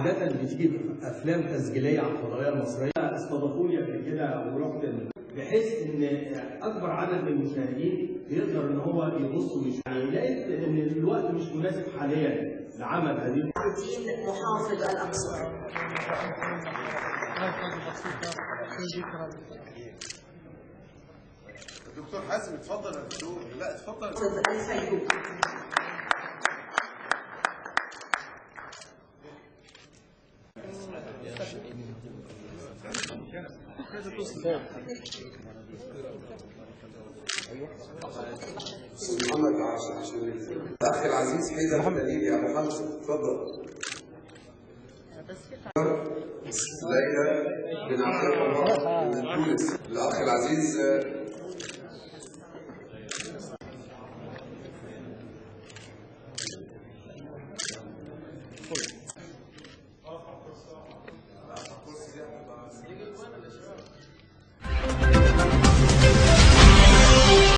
عادة بتجيب افلام تسجيليه على الفضائيه المصريه. استضافوني قبل كده ورحت بحيث ان اكبر عدد من المشاهدين يقدر ان هو يبص ويشوف. يعني لقيت ان الوقت مش مناسب حاليا لعمل هذه. محافظ الاقصر. الدكتور حازم اتفضل يا دكتور. لا اتفضل. الفيوم. محمد عاشر. الاخ العزيز حيدر الدليل يا ابو حمزه اتفضل. ليلى بن عبد الله من تونس. الاخ العزيز